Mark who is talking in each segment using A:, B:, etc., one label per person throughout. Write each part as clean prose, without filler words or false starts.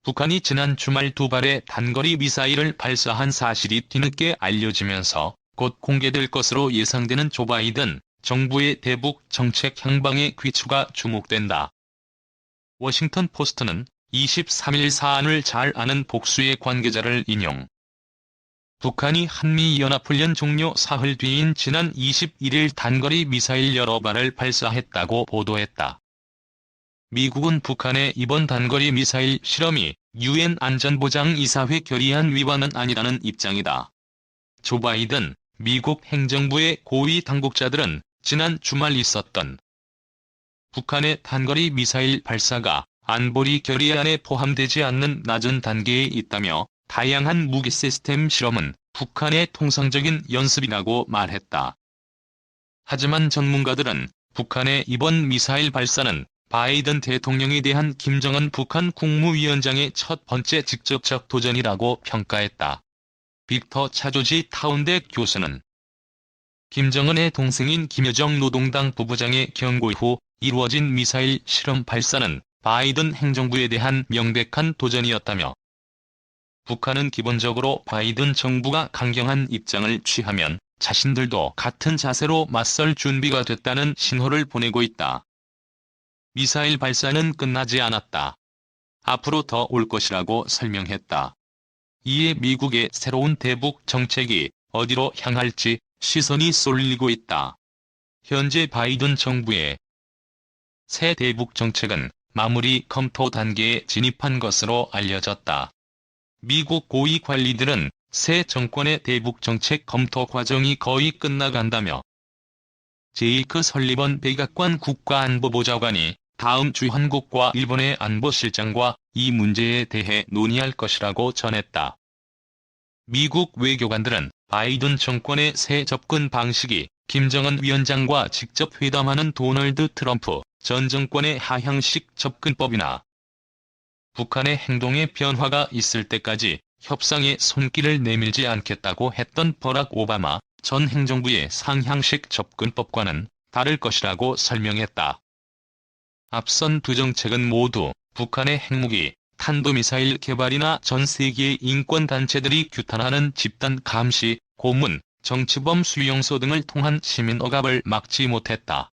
A: 북한이 지난 주말 2발의 단거리 미사일을 발사한 사실이 뒤늦게 알려지면서 곧 공개될 것으로 예상되는 조 바이든 정부의 대북 정책 향방의 귀추가 주목된다. 워싱턴 포스트는 23일 사안을 잘 아는 복수의 관계자를 인용. 북한이 한미연합훈련 종료 사흘 뒤인 지난 21일 단거리 미사일 여러 발을 발사했다고 보도했다. 미국은 북한의 이번 단거리 미사일 실험이 유엔 안전보장이사회 결의안 위반은 아니라는 입장이다. 조 바이든 미국 행정부의 고위 당국자들은 지난 주말 있었던 북한의 단거리 미사일 발사가 안보리 결의안에 포함되지 않는 낮은 단계에 있다며 다양한 무기 시스템 실험은 북한의 통상적인 연습이라고 말했다. 하지만 전문가들은 북한의 이번 미사일 발사는 바이든 대통령에 대한 김정은 북한 국무위원장의 첫 번째 직접적 도전이라고 평가했다. 빅터 차조지 타운대 교수는 김정은의 동생인 김여정 노동당 부부장의 경고 후 이루어진 미사일 실험 발사는 바이든 행정부에 대한 명백한 도전이었다며 북한은 기본적으로 바이든 정부가 강경한 입장을 취하면 자신들도 같은 자세로 맞설 준비가 됐다는 신호를 보내고 있다. 미사일 발사는 끝나지 않았다. 앞으로 더 올 것이라고 설명했다. 이에 미국의 새로운 대북 정책이 어디로 향할지 시선이 쏠리고 있다. 현재 바이든 정부의 새 대북 정책은 마무리 검토 단계에 진입한 것으로 알려졌다. 미국 고위 관리들은 새 정권의 대북 정책 검토 과정이 거의 끝나간다며 제이크 설리번 백악관 국가안보보좌관이 다음 주 한국과 일본의 안보실장과 이 문제에 대해 논의할 것이라고 전했다. 미국 외교관들은 바이든 정권의 새 접근 방식이 김정은 위원장과 직접 회담하는 도널드 트럼프 전 정권의 하향식 접근법이나 북한의 행동에 변화가 있을 때까지 협상에 손길을 내밀지 않겠다고 했던 버락 오바마 전 행정부의 상향식 접근법과는 다를 것이라고 설명했다. 앞선 두 정책은 모두 북한의 핵무기, 탄도미사일 개발이나 전 세계의 인권단체들이 규탄하는 집단 감시, 고문, 정치범 수용소 등을 통한 시민 억압을 막지 못했다.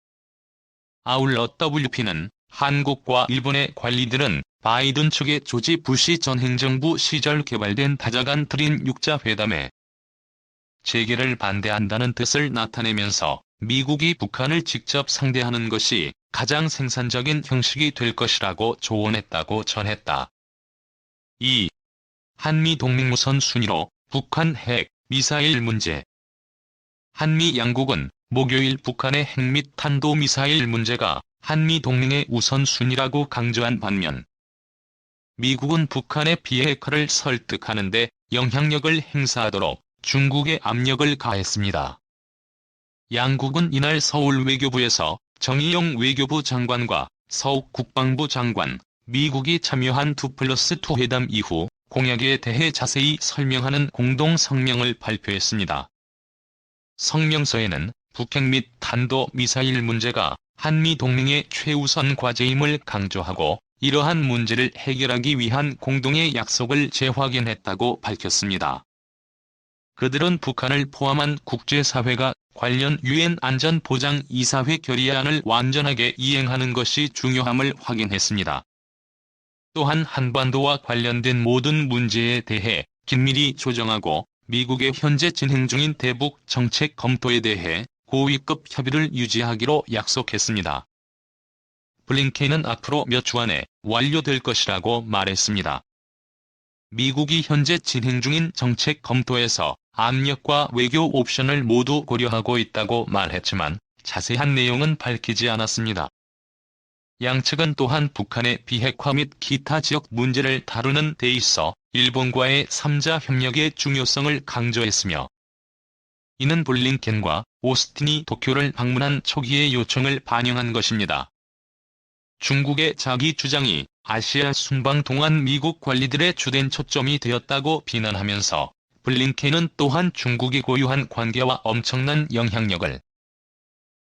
A: 아울러 WP는 한국과 일본의 관리들은 바이든 측의 조지 부시 전 행정부 시절 개발된 다자간 트린 육자회담에 재개를 반대한다는 뜻을 나타내면서 미국이 북한을 직접 상대하는 것이 가장 생산적인 형식이 될 것이라고 조언했다고 전했다. 2. 한미 동맹 우선 순위로 북한 핵, 미사일 문제. 한미 양국은 목요일 북한의 핵 및 탄도미사일 문제가 한미 동맹의 우선순위라고 강조한 반면 미국은 북한의 비핵화를 설득하는 데 영향력을 행사하도록 중국에 압력을 가했습니다. 양국은 이날 서울 외교부에서 정의용 외교부 장관과 서욱 국방부 장관, 미국이 참여한 2+2 회담 이후 공약에 대해 자세히 설명하는 공동 성명을 발표했습니다. 성명서에는 북핵 및 탄도미사일 문제가 한미 동맹의 최우선 과제임을 강조하고 이러한 문제를 해결하기 위한 공동의 약속을 재확인했다고 밝혔습니다. 그들은 북한을 포함한 국제사회가 관련 유엔 안전보장이사회 결의안을 완전하게 이행하는 것이 중요함을 확인했습니다. 또한 한반도와 관련된 모든 문제에 대해 긴밀히 조정하고 미국의 현재 진행 중인 대북 정책 검토에 대해 고위급 협의를 유지하기로 약속했습니다. 블링켄은 앞으로 몇 주 안에 완료될 것이라고 말했습니다. 미국이 현재 진행 중인 정책 검토에서 압력과 외교 옵션을 모두 고려하고 있다고 말했지만 자세한 내용은 밝히지 않았습니다. 양측은 또한 북한의 비핵화 및 기타 지역 문제를 다루는 데 있어 일본과의 3자 협력의 중요성을 강조했으며 이는 블링켄과 오스틴이 도쿄를 방문한 초기의 요청을 반영한 것입니다. 중국의 자기 주장이 아시아 순방 동안 미국 관리들의 주된 초점이 되었다고 비난하면서 블링켄은 또한 중국이 고유한 관계와 엄청난 영향력을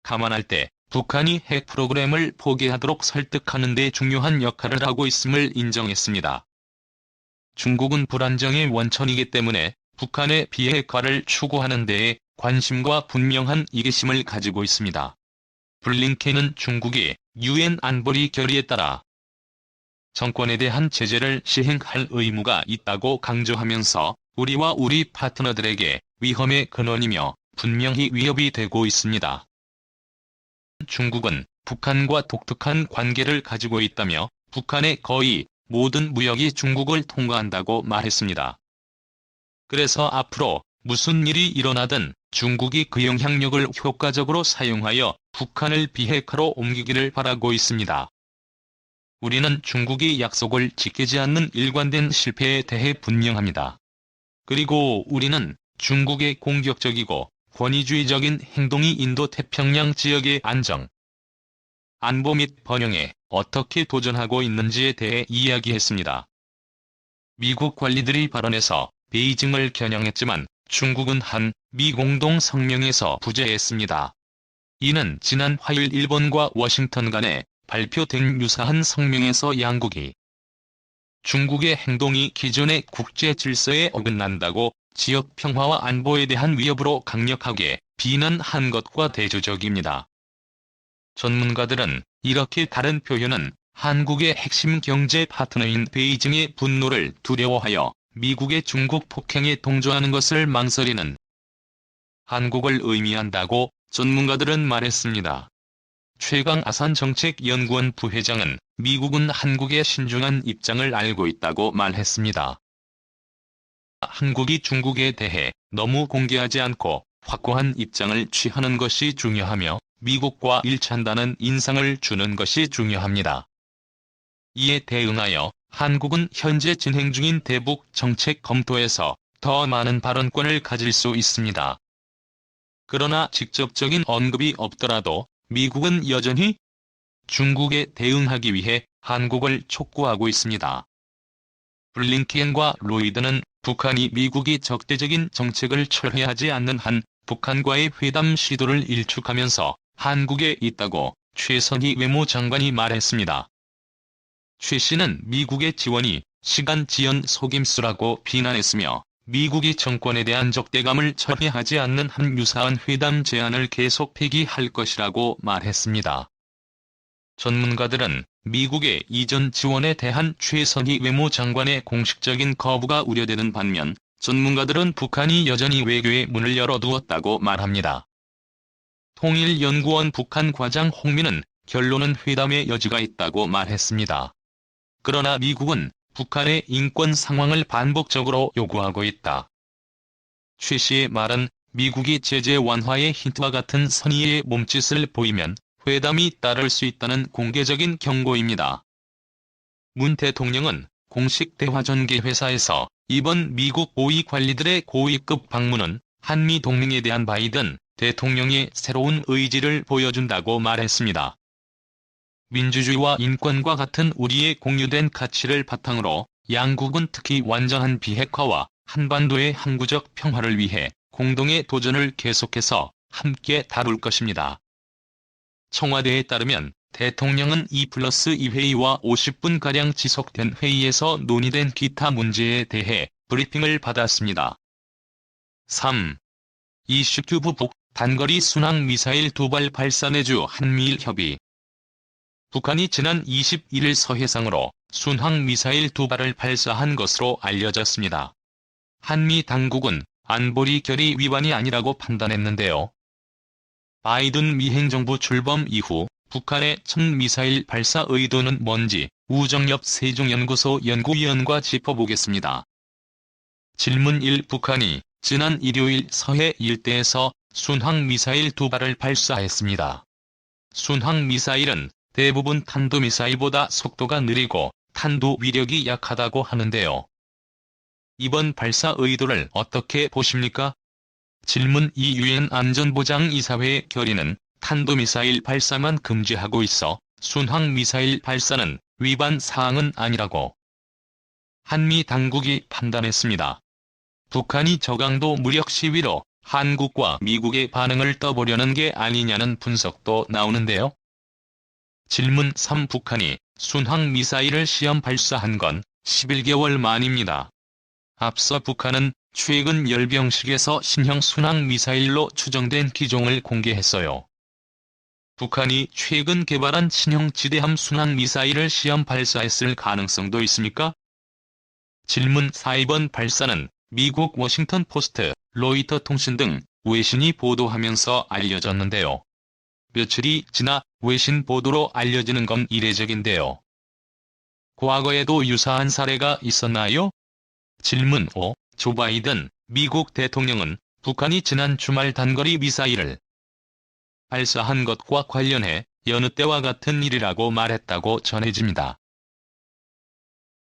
A: 감안할 때 북한이 핵 프로그램을 포기하도록 설득하는 데 중요한 역할을 하고 있음을 인정했습니다. 중국은 불안정의 원천이기 때문에 북한의 비핵화를 추구하는 데에 관심과 분명한 이기심을 가지고 있습니다. 블링켄은 중국이 유엔 안보리 결의에 따라 정권에 대한 제재를 시행할 의무가 있다고 강조하면서 우리와 우리 파트너들에게 위험의 근원이며 분명히 위협이 되고 있습니다. 중국은 북한과 독특한 관계를 가지고 있다며 북한의 거의 모든 무역이 중국을 통과한다고 말했습니다. 그래서 앞으로 무슨 일이 일어나든 중국이 그 영향력을 효과적으로 사용하여 북한을 비핵화로 옮기기를 바라고 있습니다. 우리는 중국이 약속을 지키지 않는 일관된 실패에 대해 분명합니다. 그리고 우리는 중국의 공격적이고 권위주의적인 행동이 인도-태평양 지역의 안정, 안보 및 번영에 어떻게 도전하고 있는지에 대해 이야기했습니다. 미국 관리들이 발언에서 베이징을 겨냥했지만 중국은 한 미 공동 성명에서 부재했습니다. 이는 지난 화요일 일본과 워싱턴 간에 발표된 유사한 성명에서 양국이 중국의 행동이 기존의 국제 질서에 어긋난다고 지역 평화와 안보에 대한 위협으로 강력하게 비난한 것과 대조적입니다. 전문가들은 이렇게 다른 표현은 한국의 핵심 경제 파트너인 베이징의 분노를 두려워하여 미국의 중국 폭행에 동조하는 것을 망설이는 한국을 의미한다고 전문가들은 말했습니다. 최강 아산정책연구원 부회장은 미국은 한국의 신중한 입장을 알고 있다고 말했습니다. 한국이 중국에 대해 너무 공개하지 않고 확고한 입장을 취하는 것이 중요하며 미국과 일치한다는 인상을 주는 것이 중요합니다. 이에 대응하여 한국은 현재 진행 중인 대북 정책 검토에서 더 많은 발언권을 가질 수 있습니다. 그러나 직접적인 언급이 없더라도 미국은 여전히 중국에 대응하기 위해 한국을 촉구하고 있습니다. 블링켄과 로이드는 북한이 미국이 적대적인 정책을 철회하지 않는 한 북한과의 회담 시도를 일축하면서 한국에 있다고 최선희 외무장관이 말했습니다. 최 씨는 미국의 지원이 시간 지연 속임수라고 비난했으며 미국이 정권에 대한 적대감을 철회하지 않는 한 유사한 회담 제안을 계속 폐기할 것이라고 말했습니다. 전문가들은 미국의 이전 지원에 대한 최선희 외무장관의 공식적인 거부가 우려되는 반면 전문가들은 북한이 여전히 외교의 문을 열어두었다고 말합니다. 통일연구원 북한 과장 홍민은 결론은 회담의 여지가 있다고 말했습니다. 그러나 미국은 북한의 인권 상황을 반복적으로 요구하고 있다. 최 씨의 말은 미국이 제재 완화의 힌트와 같은 선의의 몸짓을 보이면 회담이 따를 수 있다는 공개적인 경고입니다. 문 대통령은 공식 대화 전개 회사에서 이번 미국 고위 관리들의 고위급 방문은 한미 동맹에 대한 바이든 대통령의 새로운 의지를 보여준다고 말했습니다. 민주주의와 인권과 같은 우리의 공유된 가치를 바탕으로 양국은 특히 완전한 비핵화와 한반도의 항구적 평화를 위해 공동의 도전을 계속해서 함께 다룰 것입니다. 청와대에 따르면 대통령은 2+2 회의와 50분가량 지속된 회의에서 논의된 기타 문제에 대해 브리핑을 받았습니다. 3. 이슈큐브 북 단거리 순항미사일 2발 발사 내주 한미일 협의. 북한이 지난 21일 서해상으로 순항미사일 2발을 발사한 것으로 알려졌습니다. 한미 당국은 안보리 결의 위반이 아니라고 판단했는데요. 바이든 미행정부 출범 이후 북한의 첫 미사일 발사 의도는 뭔지 우정엽 세종연구소 연구위원과 짚어보겠습니다. 질문 1. 북한이 지난 일요일 서해 일대에서 순항미사일 2발을 발사했습니다. 순항미사일은 대부분 탄도미사일보다 속도가 느리고 탄도 위력이 약하다고 하는데요. 이번 발사 의도를 어떻게 보십니까? 질문 2. 유엔 안전보장이사회의 결의는 탄도미사일 발사만 금지하고 있어 순항미사일 발사는 위반 사항은 아니라고 한미 당국이 판단했습니다. 북한이 저강도 무력 시위로 한국과 미국의 반응을 떠보려는 게 아니냐는 분석도 나오는데요. 질문 3. 북한이 순항미사일을 시험 발사한 건 11개월 만입니다. 앞서 북한은 최근 열병식에서 신형 순항미사일로 추정된 기종을 공개했어요. 북한이 최근 개발한 신형 지대함 순항미사일을 시험 발사했을 가능성도 있습니까? 질문 4. 이번 발사는 미국 워싱턴 포스트, 로이터 통신 등 외신이 보도하면서 알려졌는데요. 며칠이 지나 외신 보도로 알려지는 건 이례적인데요. 과거에도 유사한 사례가 있었나요? 질문 5. 조 바이든 미국 대통령은 북한이 지난 주말 단거리 미사일을 발사한 것과 관련해 여느 때와 같은 일이라고 말했다고 전해집니다.